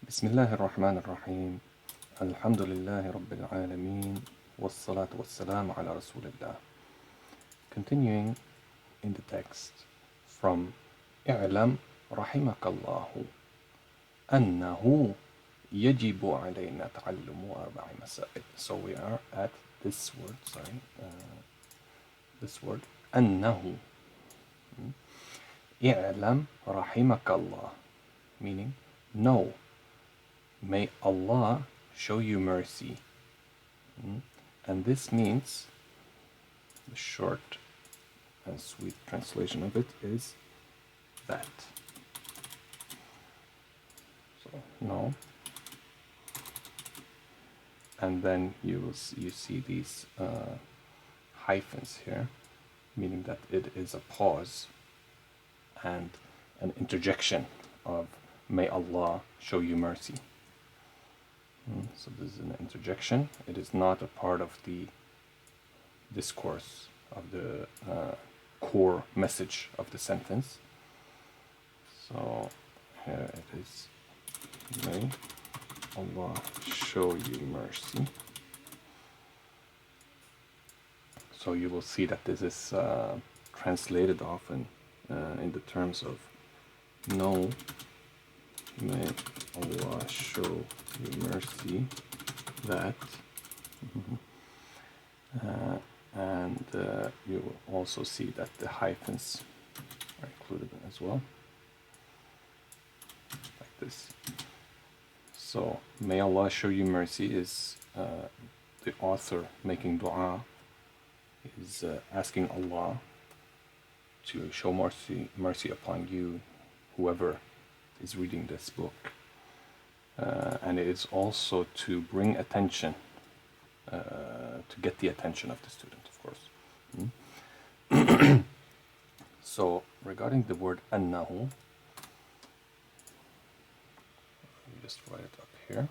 بسم الله الرحمن الرحيم الحمد لله رب العالمين والصلاة والسلام على رسول الله. Continuing in the text from اعلم رحمك الله أنه يجب علينا تعلم أربع مسائل. So we are at this word, this word أنه. اعلم رحمك الله, meaning know. May Allah show you mercy. And this means, the short and sweet translation of it is that. So, no. And then you see these hyphens here, meaning that it is a pause and an interjection of may Allah show you mercy. So this is an interjection. It is not a part of the discourse of the core message of the sentence. So here it is, may Allah show you mercy. So you will see that this is translated often in the terms of no, may Allah show you mercy, that. And you will also see that the hyphens are included as well, like this. So, may Allah show you mercy is the author making dua, is asking Allah to show mercy upon you, whoever is reading this book. And it is also to bring attention, to get the attention of the student, of course. So, regarding the word Annahu, let me just write it up here.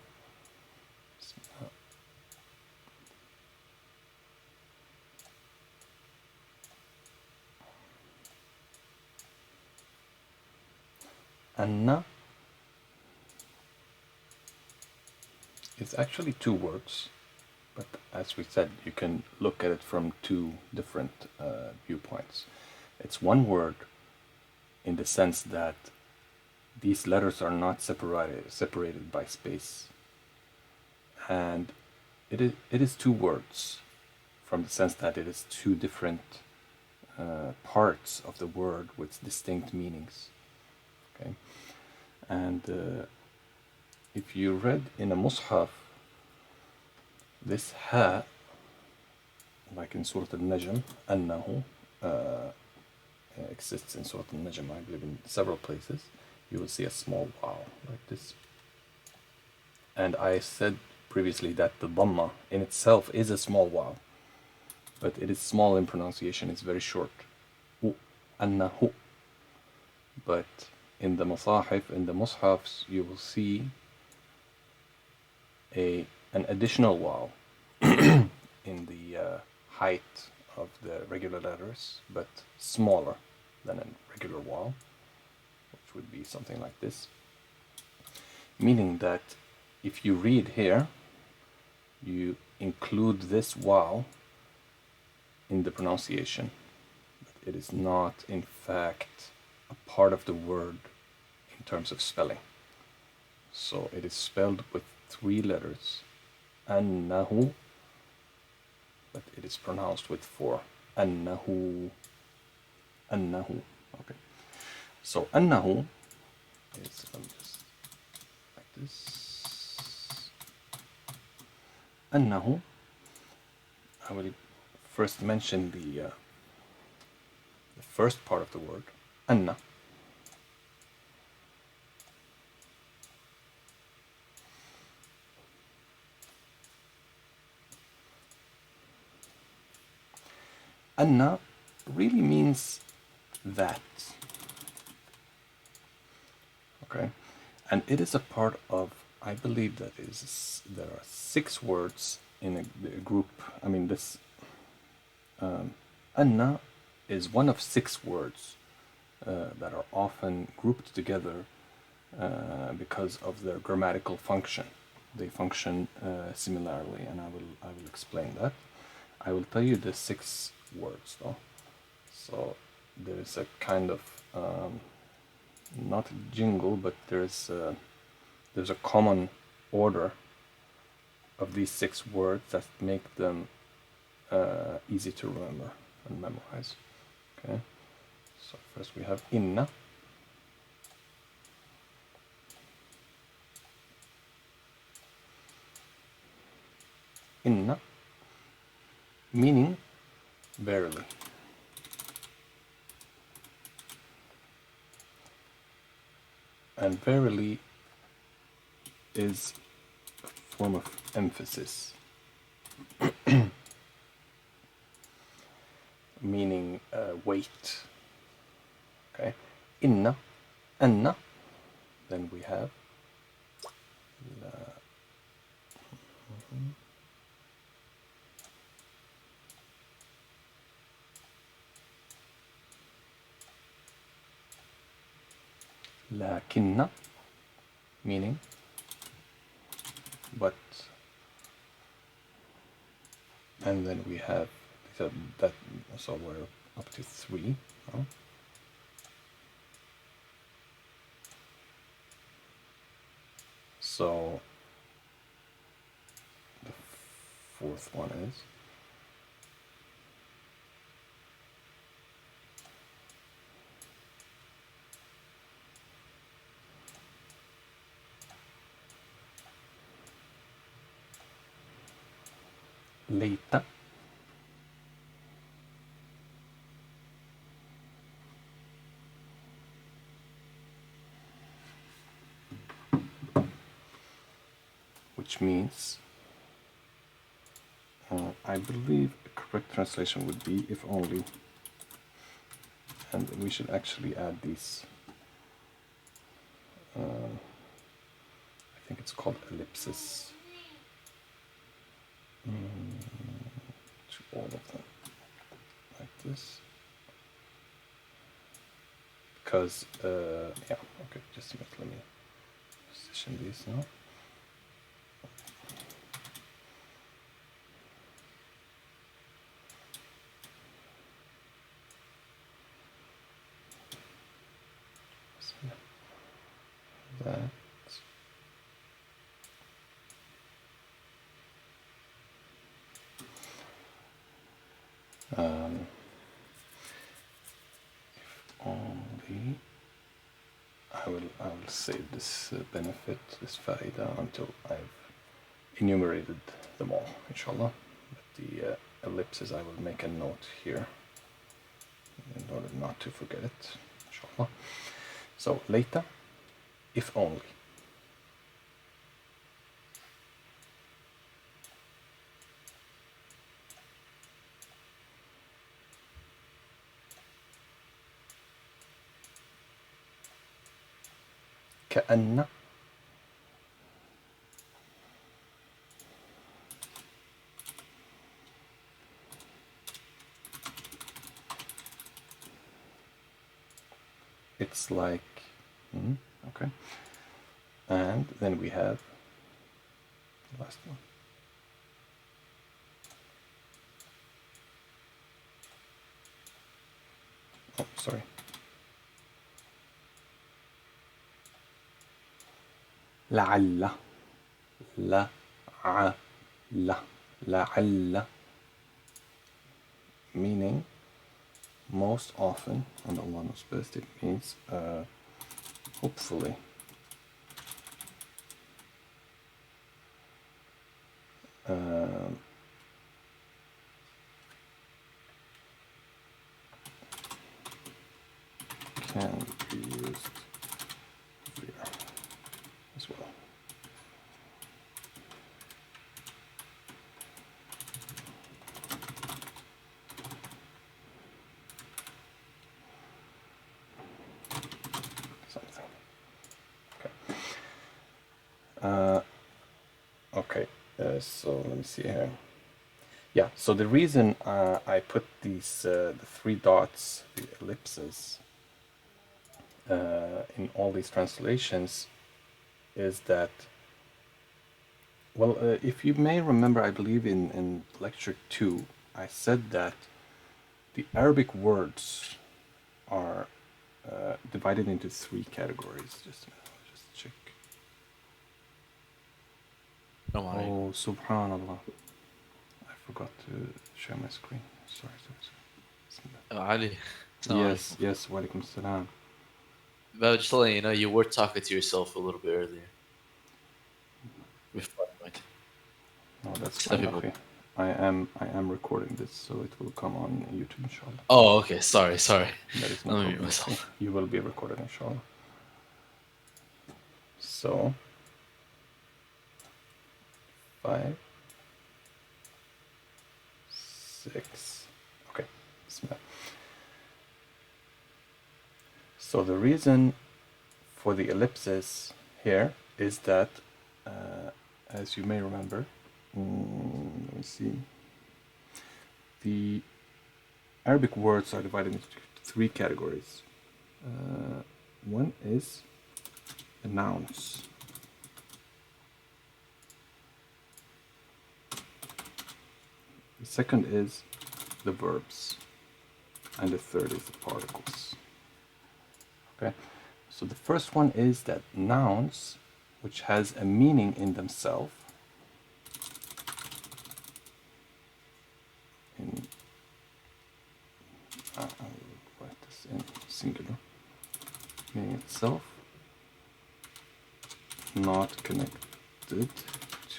Anna is actually two words, but as we said, you can look at it from two different viewpoints. It's one word in the sense that these letters are not separated by space, and it is two words from the sense that it is two different parts of the word with distinct meanings. Okay, and if you read in a mushaf, this ha, like in Surah Al-Najm, Annahu, exists in Surah Al-Najm, I believe, in several places. You will see a small waw like this. And I said previously that the dhamma in itself is a small waw, but it is small in pronunciation, it's very short. Annahu. But in the masahif, in the mushafs, you will see an additional waw in the height of the regular letters, but smaller than a regular waw, which would be something like this. Meaning that if you read here, you include this waw in the pronunciation, but it is not in fact a part of the word in terms of spelling. So it is spelled with three letters, Annahu, but it is pronounced with four, Annahu, Annahu. Okay, so Annahu is just like this. Annahu, I will first mention the first part of the word, Anna. Anna really means that. Okay, and it is a part of, I believe that there are 6 words in a group. I mean, this Anna is one of 6 words that are often grouped together because of their grammatical function. They function similarly, and I will explain that. I will tell you the 6 words though. So there is a kind of not a jingle, but there's a common order of these 6 words that make them easy to remember and memorize. Okay. So first we have inna. Inna, meaning verily. And verily is a form of emphasis, meaning weight. Okay, inna, anna. Then we have la. Lakinna, meaning but. And then we have that, so we're up to 3 now. So the 4th one is Layta. Which means, I believe the correct translation would be if only, and we should actually add these, I think it's called ellipsis, to all of them, like this, because, yeah, okay, just a minute, let me position these now. That. If only I will save this benefit, this faida, until I've enumerated them all, inshallah. But the ellipses, I will make a note here in order not to forget it, inshallah. So Layta, if only. كأن. It's like, okay. And then we have the last one. Oh, sorry. لعل. لعل. Meaning, most often, and Allah knows best, it means hopefully. Can be used here as well. Something. Okay. Okay. So let me see here. Yeah. So the reason I put these the 3 dots, the ellipses, in all these translations is that, well, if you may remember, I believe in lecture 2, I said that the Arabic words are divided into 3 categories. Just a minute, I'll just check. Oh, subhanallah. I forgot to share my screen. Sorry. Ali. Yes, wa alaikum salam. But just letting you know, you were talking to yourself a little bit earlier. Before I went. No, that's Some fine, people. akhi. I am recording this, so it will come on YouTube, inshallah. Oh, okay. Sorry. That is no Let me mute problem. myself. You will be recorded, inshallah. So, 5, 6. Okay. Bismillah. So the reason for the ellipsis here is that, as you may remember, let me see. The Arabic words are divided into 3 categories. One is the nouns. The second is the verbs. And the third is the particles. Okay, so the first one is that nouns, which has a meaning in themselves, I will write this in singular, meaning itself, not connected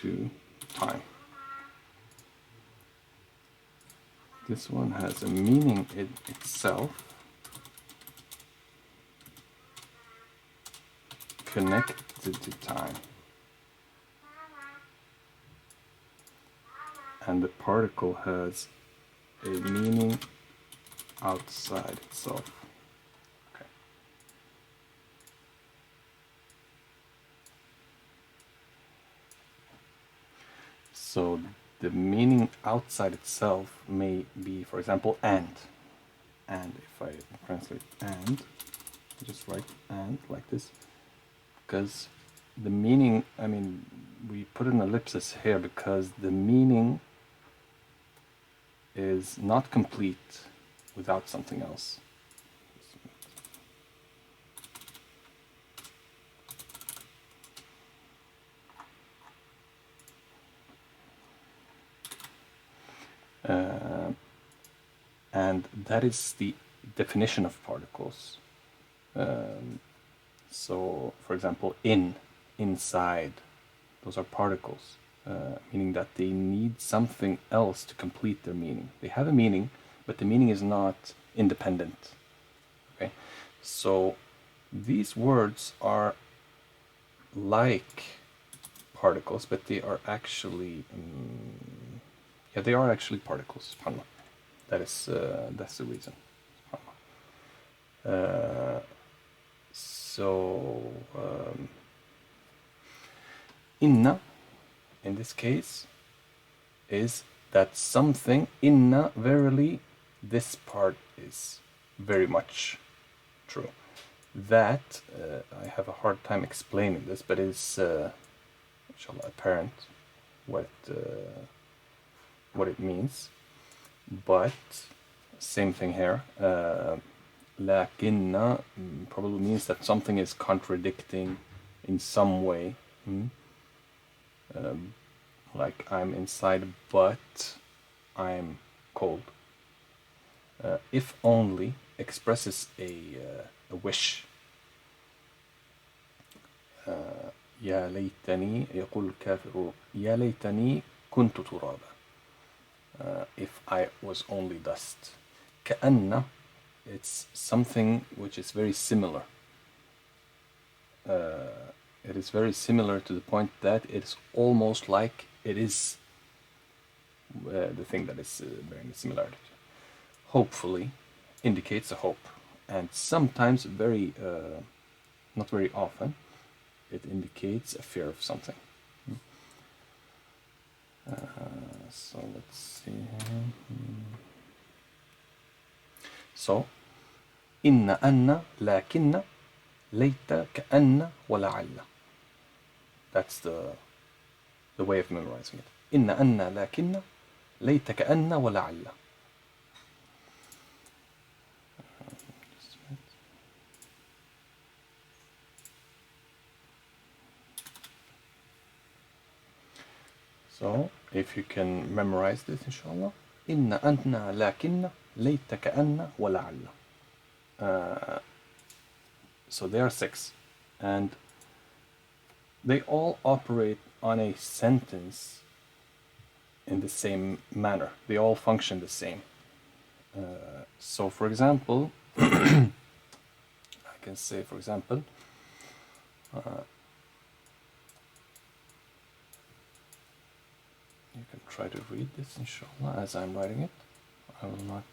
to time. This one has a meaning in itself, connected to time. And the particle has a meaning outside itself. Okay. So the meaning outside itself may be, for example, and. And if I translate and, I just write and like this, because the meaning, I mean, we put an ellipsis here because the meaning is not complete without something else. And that is the definition of particles. So, for example, inside, those are particles, meaning that they need something else to complete their meaning. They have a meaning, but the meaning is not independent. Okay, so these words are like particles, but they are actually, they are actually particles. SubhanAllah. That's the reason. Inna, in this case, is that something, inna, verily, this part is very much true. That, I have a hard time explaining this, but it's, inshallah, apparent what it means. But, same thing here. Lakinna probably means that something is contradicting in some way. Like I'm inside, but I'm cold. If only expresses a wish. يا ليتني يقول الكافر يا ليتني كنت ترابا. If I was only dust. كأن, it's something which is very similar. It is very similar to the point that it's almost like it is the thing that is bearing the similarity. Hopefully indicates a hope, and sometimes not very often, it indicates a fear of something. So let's see. So, inna, anna, lakinna, Layta كأن ولعل. That's the way of memorizing it. إن أن لكن ليت كأن ولعل. So, if you can memorize this, inshallah. إن أن لكن ليت كأن ولعل. So there are 6, and they all operate on a sentence in the same manner. They all function the same. So, for example, I can say, for example, you can try to read this, inshallah, as I'm writing it. I will not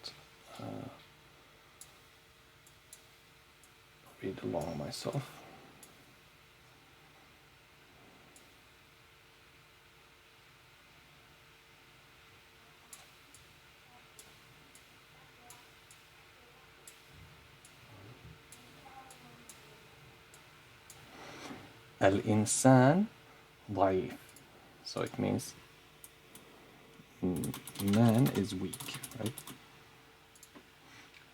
read along myself. Al-insan ضعيف. So it means man is weak, right?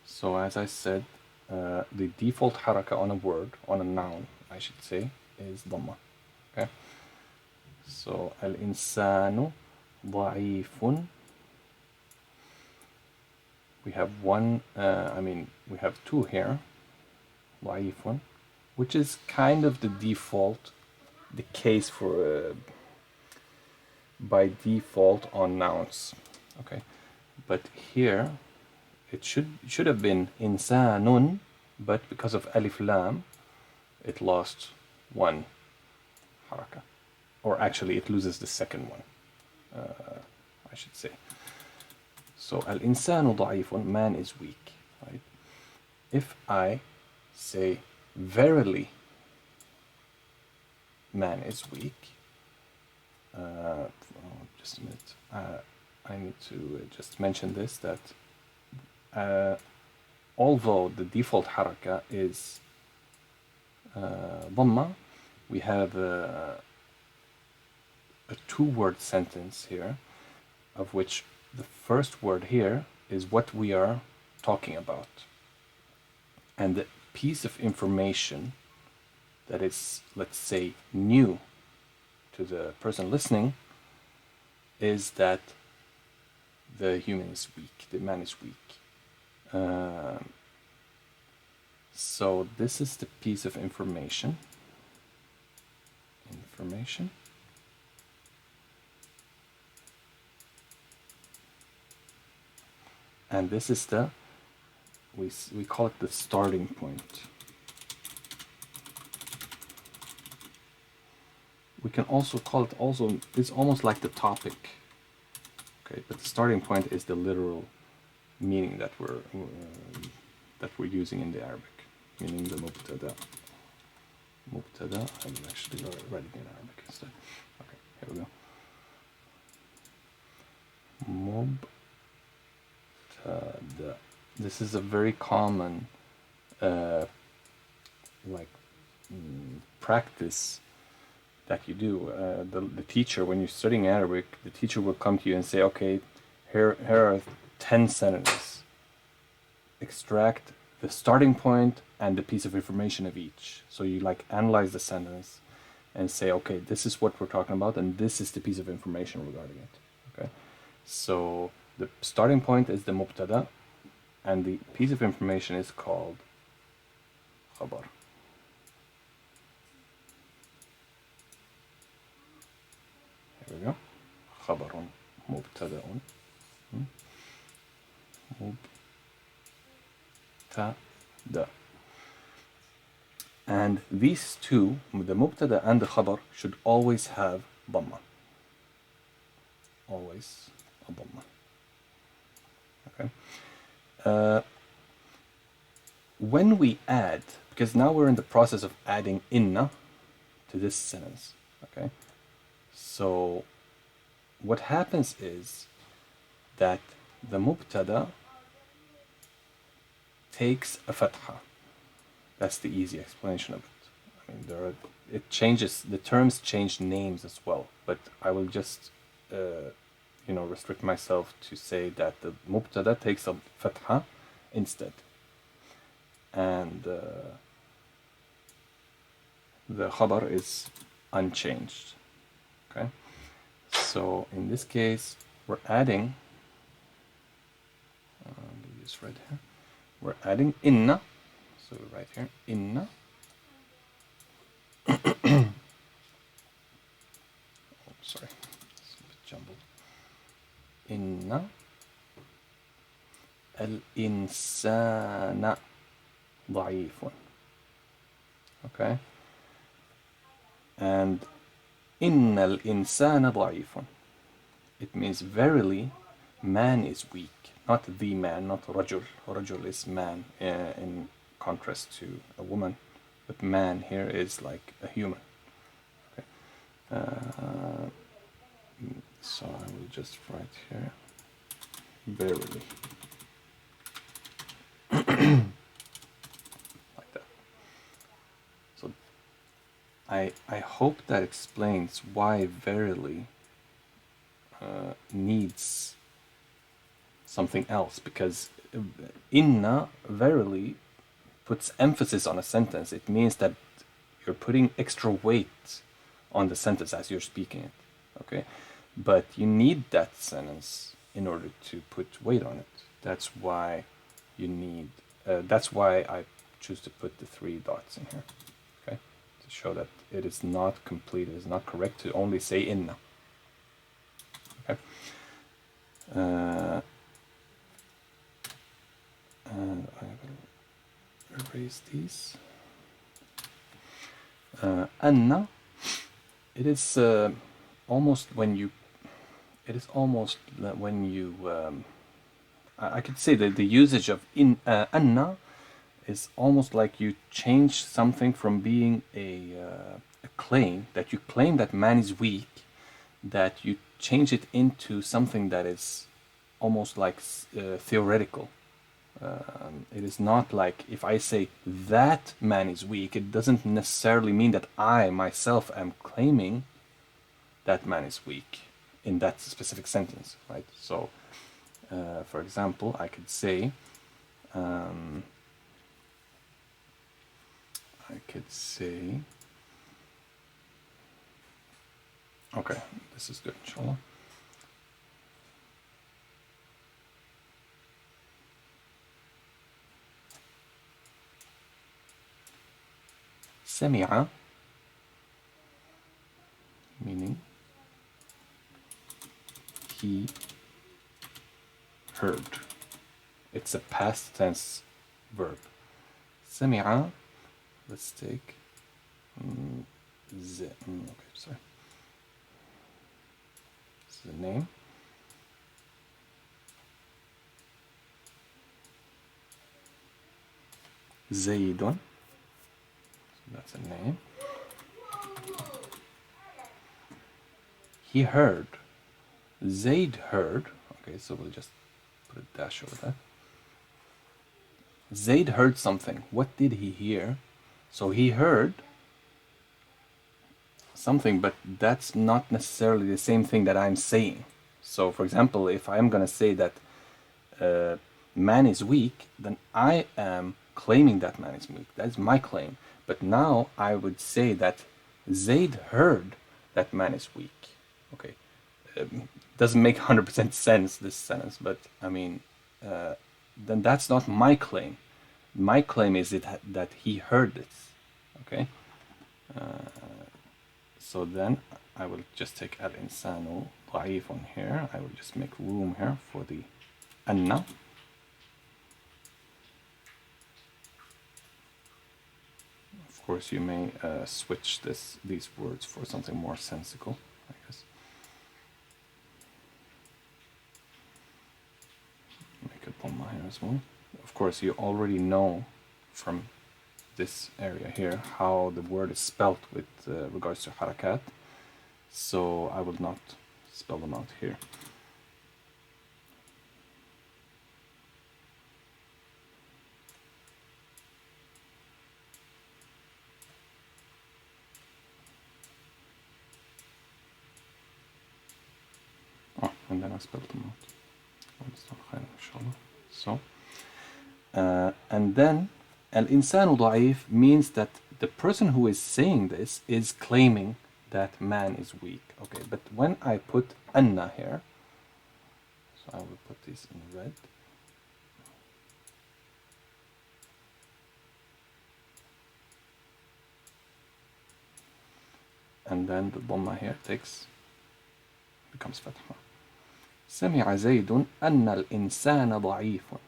So as I said, the default haraka on a word, on a noun, I should say, is dhamma. Okay. So al-insanu ضعيف. We have one. We have 2 here. ضعيف, which is kind of the default, the case for by default on nouns. Okay, but here it should have been insanun, but because of alif lam, it lost 1 haraka, or actually it loses the second one, I should say. So al-insanu ضعيف, man is weak, right? If I say verily man is weak, just a minute, I need to just mention this, that although the default haraka is dhamma, we have a 2-word sentence here, of which the first word here is what we are talking about, and the piece of information that is, let's say, new to the person listening is that the human is weak, the man is weak. So this is the piece of information. And this is the, we call it the starting point. We can also call it it's almost like the topic. Okay, but the starting point is the literal meaning that we're using in the Arabic, meaning the mubtada. Mubtada, I will actually write it in Arabic instead. Okay, here we go. Mubtada. This is a very common practice that you do. The teacher, when you're studying Arabic, the teacher will come to you and say, okay, here are 10 sentences. Extract the starting point and the piece of information of each. So you analyze the sentence and say, okay, this is what we're talking about, and this is the piece of information regarding it. Okay, so the starting point is the mubtada, and the piece of information is called Khabar. Here we go. Khabarun mubtada'un. Mubtada. And these two, the mubtada and the khabar, should always have dhamma. Always a dhamma. Okay. When we add, because now we're in the process of adding inna to this sentence. Okay. So what happens is that the mubtada takes a fatha. That's the easy explanation of it. I mean, it changes, the terms change names as well, but I will just, restrict myself to say that the mubtada takes a fatha instead. And the khabar is unchanged. Okay? So in this case, we're adding, use red here, we're adding inna. So right here, inna. Sorry, it's a bit jumbled. Inna al-insana ضعيف. Okay? And inna al-insana ضعيف. It means verily man is weak. Not the man, not rajul. Rajul is man in contrast to a woman. But man here is like a human. Okay. So I will just write here, verily. Like that. So I hope that explains why verily needs something else, because inna, verily, puts emphasis on a sentence. It means that you're putting extra weight on the sentence as you're speaking it. Okay? But you need that sentence in order to put weight on it. That's why you need, that's why I choose to put the 3 dots in here. Okay? To show that it is not complete, it is not correct to only say inna. Okay? And I will erase these. Anna, it is almost when you, I could say that the usage of anna is almost like you change something from being a claim, that you claim that man is weak, that you change it into something that is almost like theoretical. It is not like if I say that man is weak, it doesn't necessarily mean that I myself am claiming that man is weak in that specific sentence, right? So, for example, I could say, okay, this is good, inshallah. سمع, meaning he heard. It's a past tense verb. سمع, let's take okay, sorry. This is the name. Zaydun. That's a name. He heard. Zayd heard. Okay, so we'll just put a dash over that. Zayd heard something. What did he hear? So he heard something, but that's not necessarily the same thing that I'm saying. So, for example, if I'm going to say that man is weak, then I am claiming that man is weak. That's my claim. But now I would say that Zayd heard that man is weak. Okay. Doesn't make 100% sense, this sentence, but I mean, then that's not my claim. My claim is that he heard this. Okay. So then I will just take al-insanu ضعيف on here. I will just make room here for the anna. Of course, you may switch these words for something more sensical, I guess. Make a dhamma here as well. Of course, you already know from this area here how the word is spelt with regards to harakat, so I will not spell them out here. and then I spelled them out. So, and then al-insanu da'if means that the person who is saying this is claiming that man is weak. Okay, but when I put anna here, so I will put this in red. And then the dhamma here becomes fatha. سمع زيد أن الإنسان ضعيف.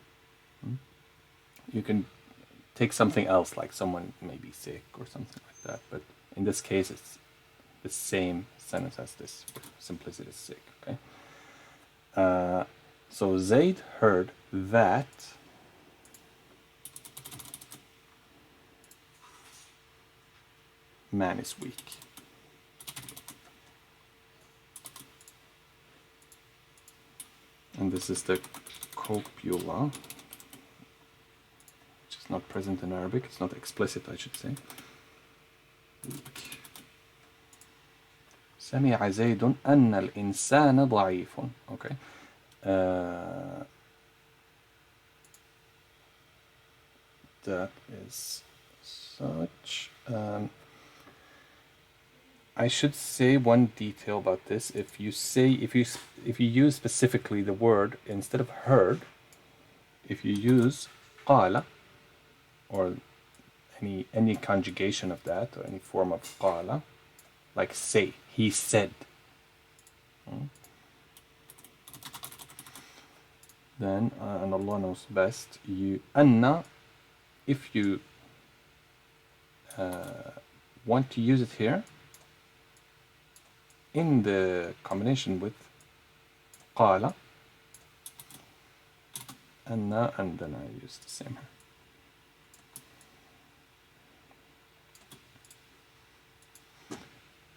You can take something else, like someone may be sick or something like that, but in this case it's the same sentence as this, for simplicity is sick. Okay. So Zayd heard that man is weak. And this is the copula, which is not present in Arabic. It's not explicit, I should say. سمع زيد أن الإنسان ضعيف. Okay. That is such. I should say one detail about this. If you use specifically the word instead of heard, if you use قال or any conjugation of that or any form of قال, like say, he said, then and Allah knows best, anna, if you want to use it here in the combination with قال, anna, and then I use the same here.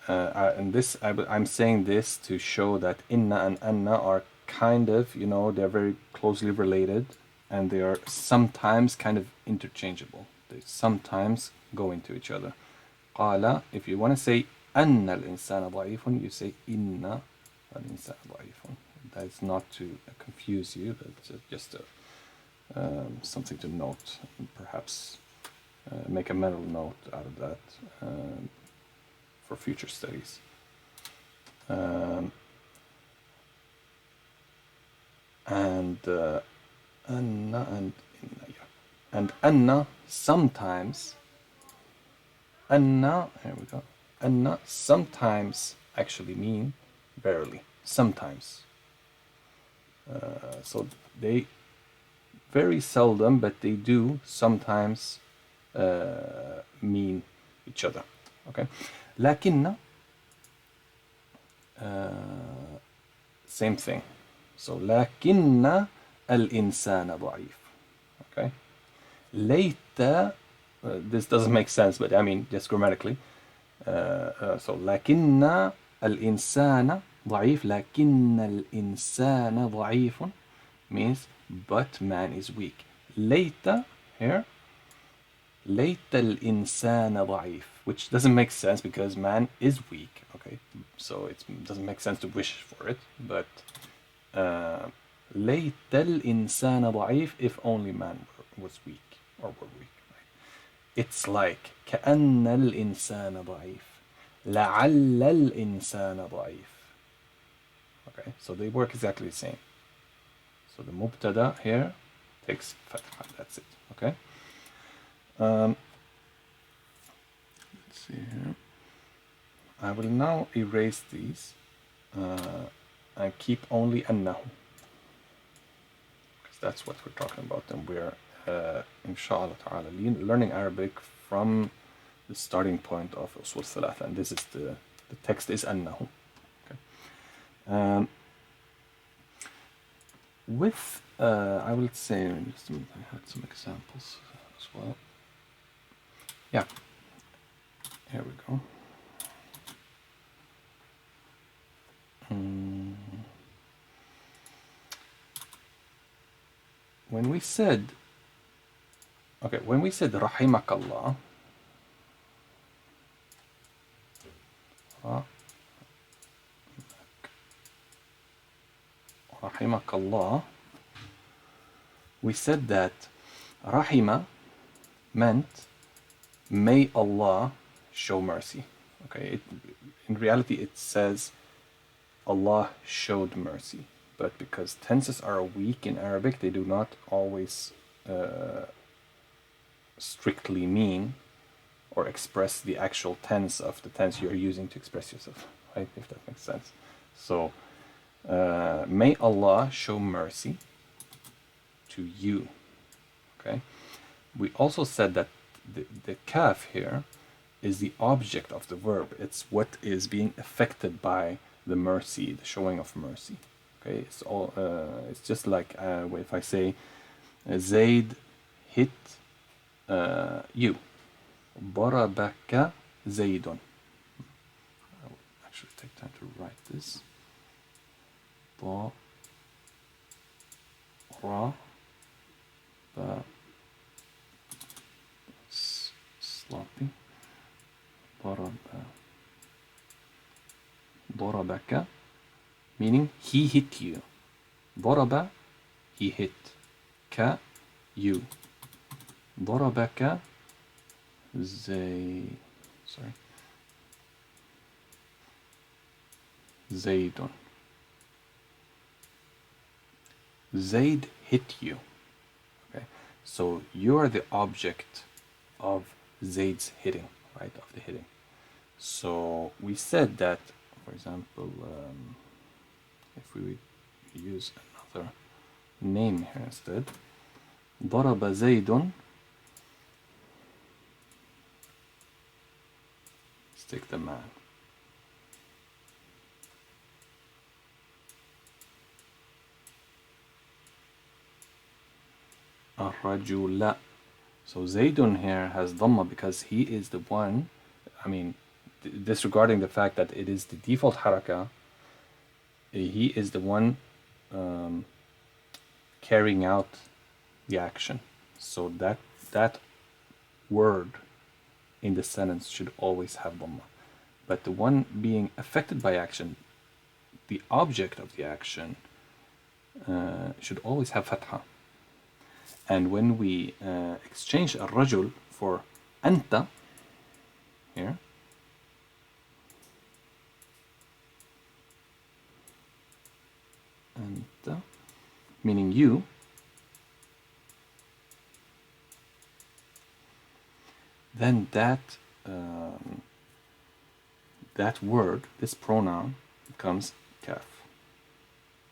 And this, I'm saying this to show that inna and anna are kind of, they're very closely related, and they are sometimes kind of interchangeable. They sometimes go into each other. قال, if you want to say أن الإنسان ضعيف, you say إن الإنسان ضعيف. That's not to confuse you, that's just something to note, perhaps make a mental note out of that for future studies. And anna and inna, and anna sometimes, anna, here we go, anna sometimes actually mean verily, sometimes. So they very seldom, but they do sometimes mean each other. Okay. Lakinna, same thing. So lakinna al-insana da'if. Okay. Layta, this doesn't make sense, but I mean just grammatically. So lakinna al-insana ضعيف, لكن الإنسان ضعيف means but man is weak. Layta here, ليت الإنسان ضعيف, which doesn't make sense because man is weak. Okay, so it doesn't make sense to wish for it, but ليت الإنسان ضعيف, if only man was weak or were weak. Right? It's like كأن الإنسان ضعيف, لعل الإنسان ضعيف. Okay, so they work exactly the same. So the mubtada here takes fatha, that's it. Okay. Let's see here. I will now erase these and keep only annahu, because that's what we're talking about, and we're inshallah ta'ala learning Arabic from the starting point of Usool Thalaatha, and this is the text is annahu. Okay. With I will say, just a minute, I had some examples as well. Yeah, here we go. When we said rahimakallah, rahimakallah, we said that rahima meant may Allah show mercy. Okay, in reality it says Allah showed mercy, but because tenses are weak in Arabic, they do not always strictly mean or express the actual tense of the tense you're using to express yourself, right? If that makes sense. So, may Allah show mercy to you. Okay. We also said that the kaf here is the object of the verb. It's what is being affected by the mercy, the showing of mercy. Okay. It's all. It's just like if I say, Zayd hit you. ضربك زيد. I will actually take time to write this. Sloppy. ضربك, meaning he hit you. ضرب, he hit. Ka, you. ضربك زيد Zayd hit you. Okay, so you are the object of Zayd's hitting, right? Of the hitting. So we said that, for example, if we use another name here instead, ضرب زيد. Let's take the man. الرجل. So Zaydun here has Dhamma because he is the one, I mean, disregarding the fact that it is the default haraka, he is the one carrying out the action. So that word in the sentence should always have Dhamma. But the one being affected by action, the object of the action, should always have Fatha. And when we exchange الرجل for أنت here, أنت, meaning you, then that word, this pronoun, becomes kaf,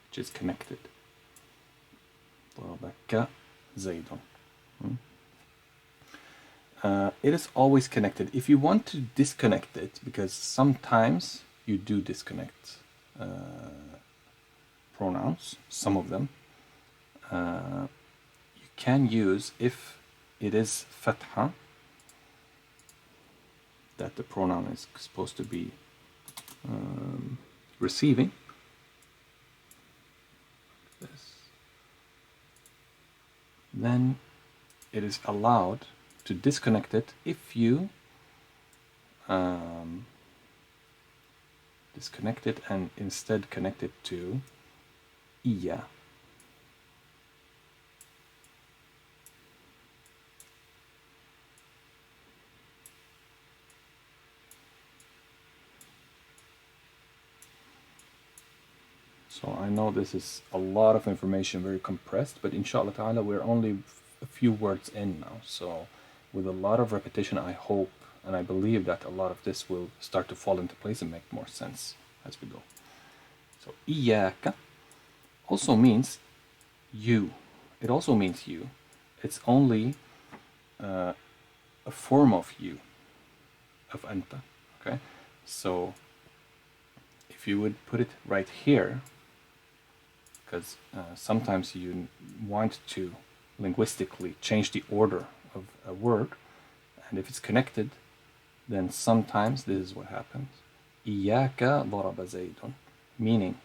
which is connected. ضربك زيد. It is always connected. If you want to disconnect it, because sometimes you do disconnect pronouns, some of them, you can use, if it is fatha, that the pronoun is supposed to be receiving, this, then it is allowed to disconnect it if you disconnect it and instead connect it to iya. So I know this is a lot of information, very compressed, but inshallah ta'ala we're only a few words in now. So with a lot of repetition, I hope and I believe that a lot of this will start to fall into place and make more sense as we go. So iyaka also means you. It also means you. It's only a form of you, of anta. Okay, so if you would put it right here, because sometimes you want to linguistically change the order of a word, and if it's connected, then sometimes this is what happens. Iyaka daraba Zaydun, meaning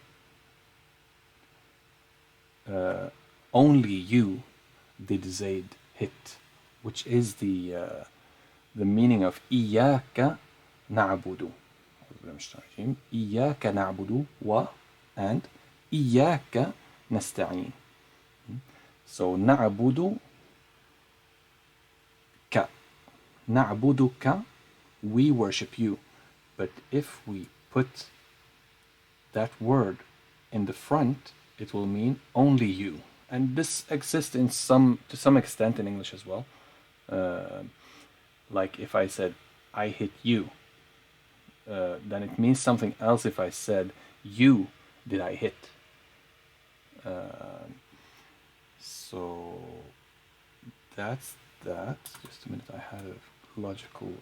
only you did Zayd hit, which is the meaning of Iyaka na'budu. Iyaka na'budu wa, and إياك نستعين. So نعبدك. نعبدك, we worship you. But if we put that word in the front, it will mean only you. And this exists to some extent in English as well. Like if I said, I hit you, then it means something else if I said, you did I hit. So that's that. Just a minute, I had a logical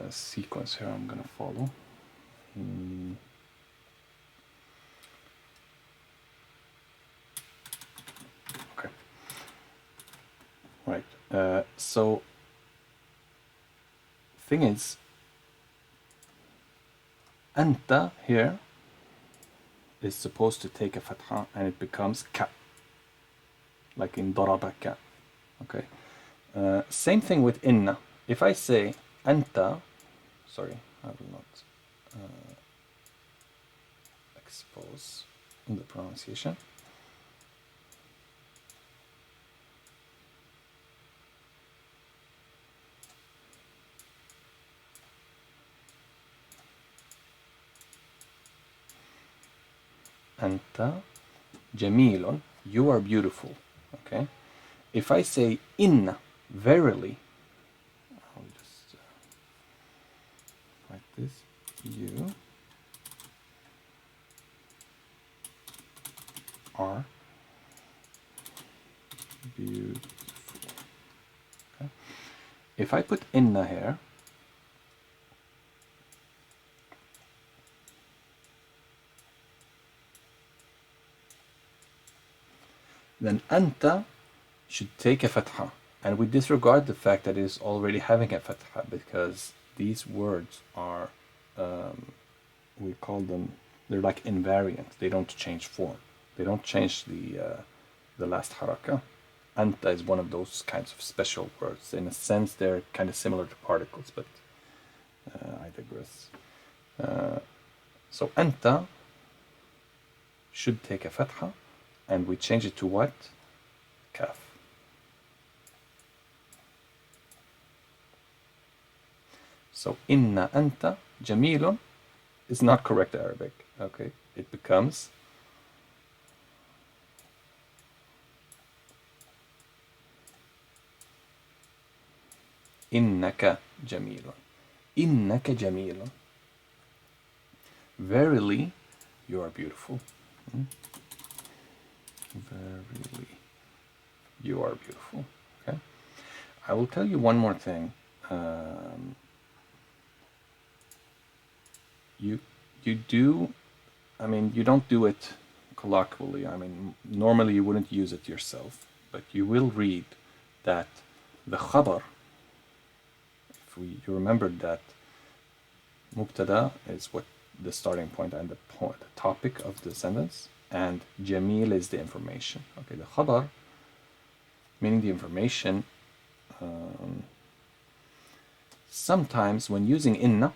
sequence here I'm gonna follow. Okay. Right. So thing is, anta here is supposed to take a fatha and it becomes ka, like in darabaka. Okay. Same thing with inna. If I say anta, sorry, I will not expose the pronunciation. Anta jamilun, you are beautiful. Okay. If I say inna, verily, I'll just write this, you are beautiful. Okay. If I put inna here, then anta should take a fatha, and we disregard the fact that it is already having a fatha because these words are, we call them, they're like invariant. They don't change form. They don't change the last haraka. Anta is one of those kinds of special words. In a sense, they're kind of similar to particles, but I digress. So anta should take a fatha, and we change it to what? Kaf. So inna anta jamilun is not correct Arabic. Okay, it becomes innaka jamilun. Innaka jamilun. Verily, you are beautiful. Verily, you are beautiful. Okay, I will tell you one more thing. You do, I mean, you don't do it colloquially. I mean, normally you wouldn't use it yourself, but you will read that the khabar, if you remember that mubtada is what the starting point and the topic of the sentence, and jamil is the information. Okay, the khabar, meaning the information, sometimes when using inna,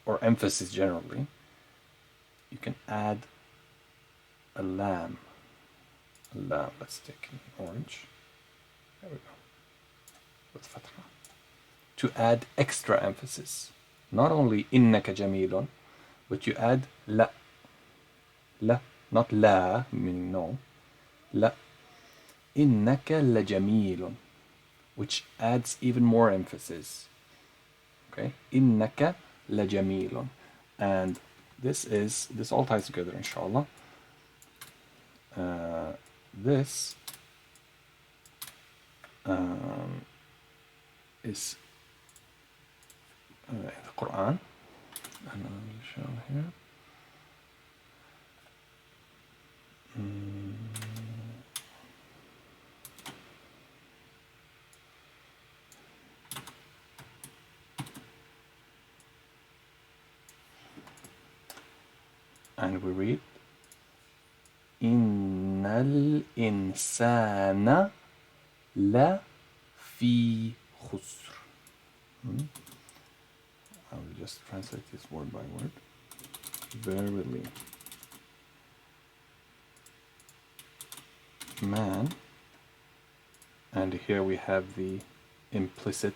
or emphasis generally, you can add a lam. A lam, let's take an orange. There we go. With fatha. To add extra emphasis. Not only innaka jamilun, but you add la. La, not la, meaning no. La. Innaka la jamilun, which adds even more emphasis. Okay? Innaka لجميل. And this all ties together, inshallah. This is in the Quran, and I'll show here. And we read Innal insana la fi khusr. I will just translate this word by word. verily, man, and here we have the implied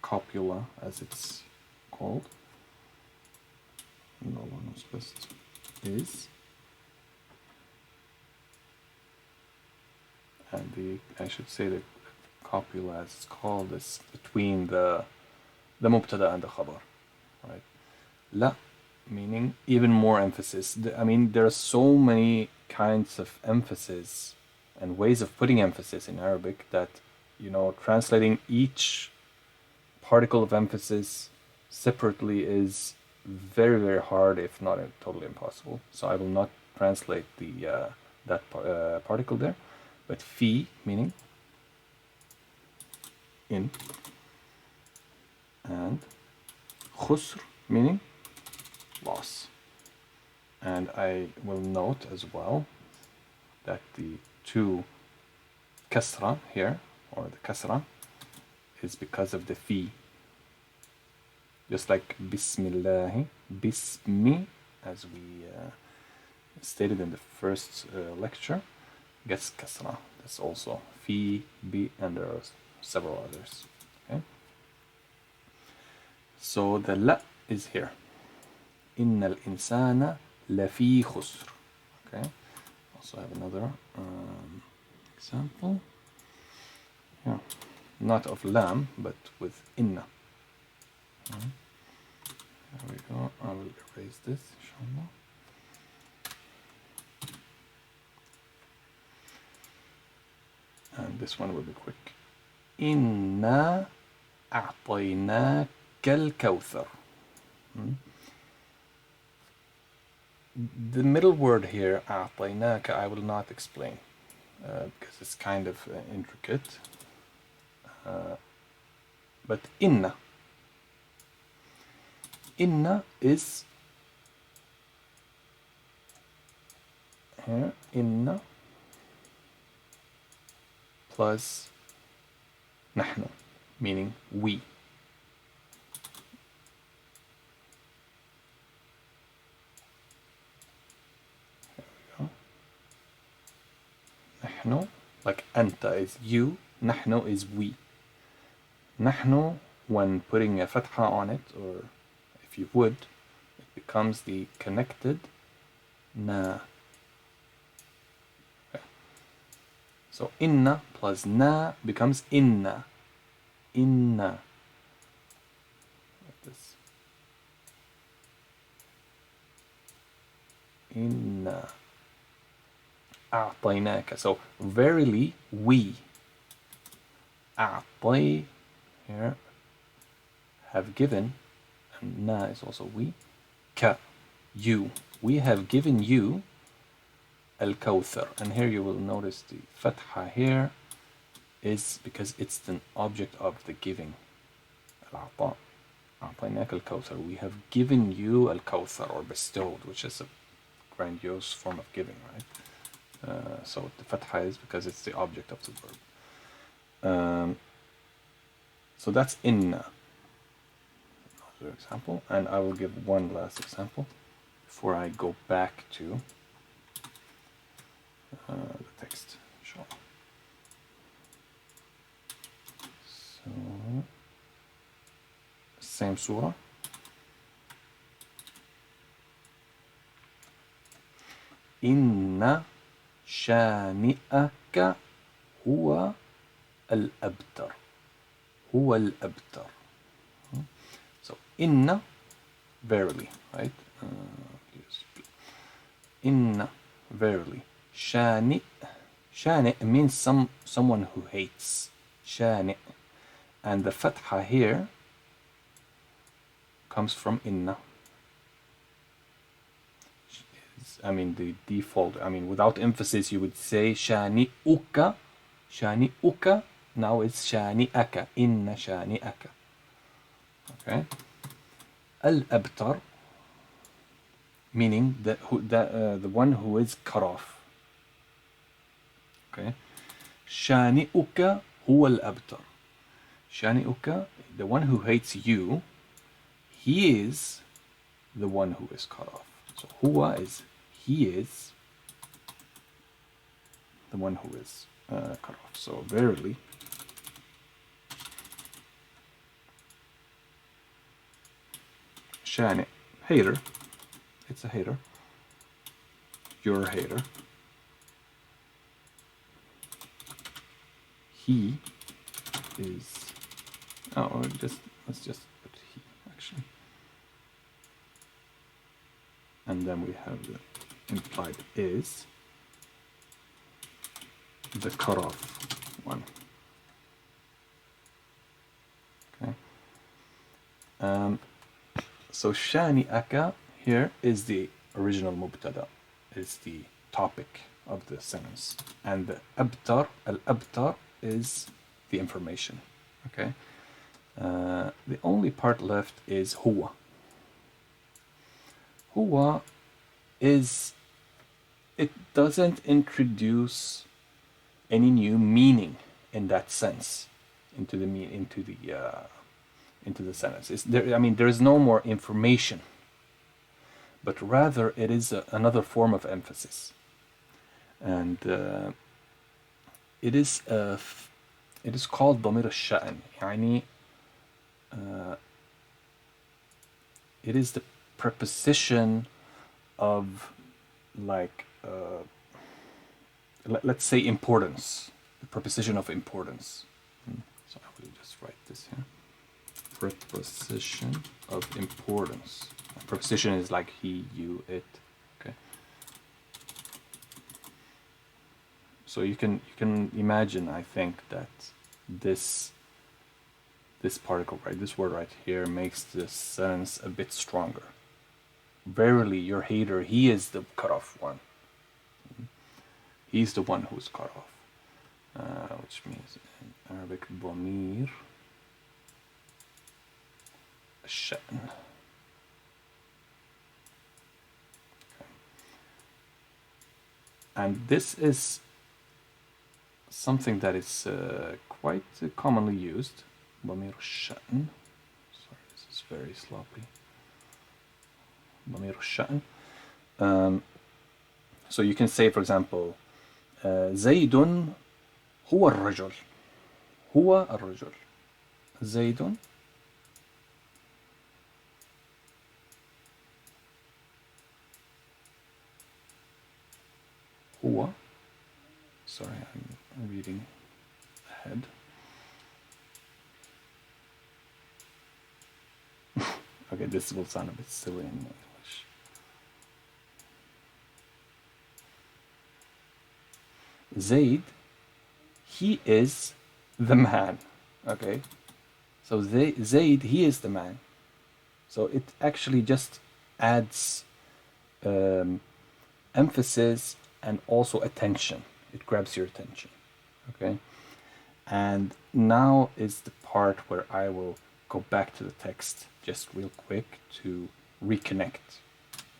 copula, as it's called. No one knows best is, and I should say the copula, as it's called, is between the mubtada and the khabar, right? La, meaning even more emphasis. I mean, there are so many kinds of emphasis and ways of putting emphasis in Arabic that, translating each particle of emphasis separately is very, very hard, if not totally impossible. So I will not translate that particle there, but fi, meaning in, and khusr, meaning loss. And I will note as well that the two kasra here, or the kasra, is because of the fi. Just like bismillahi, bismi, as we stated in the first lecture, gets kasra. That's also fi, bi, and there are several others. Okay. So the la is here. Inna al-insana lafi khusr. Okay. Also have another example. Yeah. Not of lam, but with inna. There we go. I will erase this, inshallah. And this one will be quick. Inna a'taynaka al-kawthar. The middle word here, a'taynaka, I will not explain because it's kind of intricate. But inna is here, inna plus nahnu, meaning we. There we go. Nahnu, like anta is you, nahnu is we. Nahnu, when putting a fatha on it, or if you would, it becomes the connected na. Okay. So inna plus na becomes inna. Inna. Like this. Inna a'taynaka. So verily we. A'tay here have given, and na is also we, ka, you. We have given you al-kawthar. And here you will notice the fatha here is because it's the object of the giving. Al-a'ta. A'taynaka al-kawthar. We have given you al-kawthar, or bestowed, which is a grandiose form of giving, right? So the fatha is because it's the object of the verb. So that's inna. Another example, and I will give one last example before I go back to the text. Inshallah. So same surah. Inna shani'aka huwa al-abtar. Huwa al-abtar. So inna, verily, right? Inna, verily. Shani, shani means someone who hates. Shani, and the fatha here comes from inna. I mean the default. I mean without emphasis, you would say shani uka, shani uka. Now it's shani'aka, inna shani'aka. Okay. Al-abtar, meaning the one who is cut off. Okay. Shani'uka huwa al-abtar. Shani'uka, the one who hates you, he is the one who is cut off. So huwa is he is the one who is cut off. So verily, shani, hater, it's a hater. You're a hater. He is, oh, let's just put he actually. And then we have the implied is the cutoff one. Okay. So shani'aka here is the original mubtada, is the topic of the sentence, and the abtar, al-abtar, is the information. Okay. The only part left is huwa. Huwa is, it doesn't introduce any new meaning in that sense into the sentence. I mean, there is no more information, but rather it is another form of emphasis, and it is called ضمير الشأن. يعني it is the preposition of, like, let's say importance, the preposition of importance. So I will just write this here. Preposition of importance. Preposition is like he, you, it. Okay. So you can imagine, I think, that this particle, right, this word right here, makes this sentence a bit stronger. Verily, your hater, he is the cut off one. He's the one who's cut off, which means in Arabic, ضمير الشأن. Okay. And this is something that is quite commonly used. ضمير الشأن. Sorry, this is very sloppy. ضمير الشأن. So you can say, for example, زيد هو الرجل. هو الرجل. زيد هو. Sorry, I'm reading ahead. Okay, this will sound a bit silly in English. Zaid, he is the man. Okay, so Zaid, he is the man. So it actually just adds emphasis and also attention. It grabs your attention. Okay, and now is the part where I will go back to the text just real quick to reconnect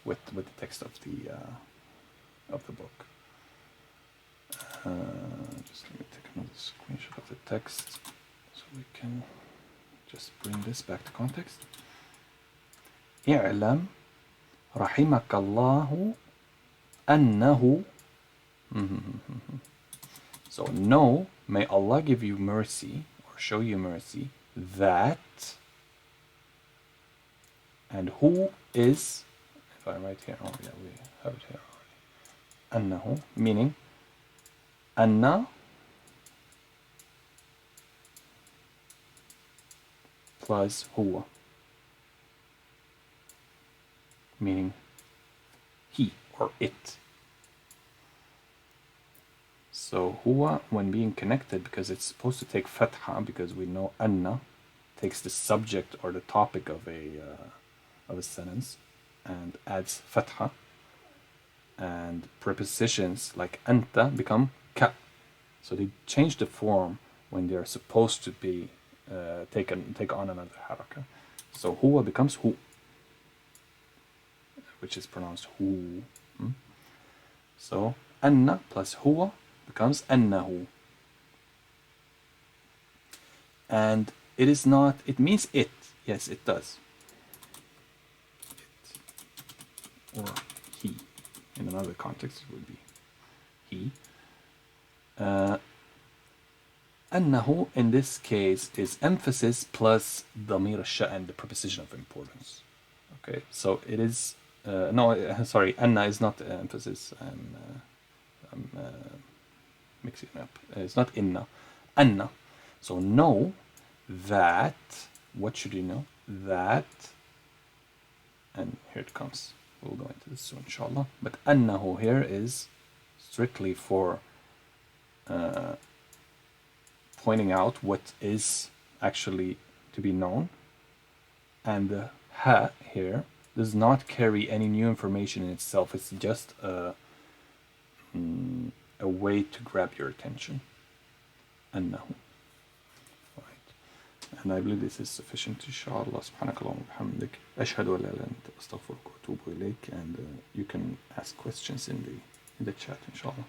with the text of the book. Just let me take another screenshot of the text so we can just bring this back to context. اعلم رحمك الله أنه. So know, may Allah give you mercy or show you mercy, that, and who is, if I write here, oh yeah, we have it here already. Annahu, meaning Anna plus huwa, meaning he or it. So huwa, when being connected, because it's supposed to take fatha, because we know anna takes the subject or the topic of a sentence and adds fatha, and prepositions like anta become ka. So they change the form when they are supposed to be take on another haraka. So huwa becomes hu, which is pronounced hu. So anna plus huwa becomes annahu. And it is not, it means it. Yes, it does. or he. In another context, it would be he. Annahu, in this case, is emphasis plus damir al-sha'n, the preposition of importance. Okay, so it is, sorry, anna is not emphasis. I'm mixing it up. It's not inna. Anna. So know that, what should you know? That, and here it comes. We'll go into this soon, inshallah. But annahu here is strictly for pointing out what is actually to be known. And the ha here does not carry any new information in itself. It's just a way to grab your attention. Annahu. And I believe this is sufficient. Inshallah. Subhanakallahumma wa bihamdik. Ashhadu an la ilaha illa anta astaghfiruka wa atubu ilayk. And you can ask questions in the chat, inshallah.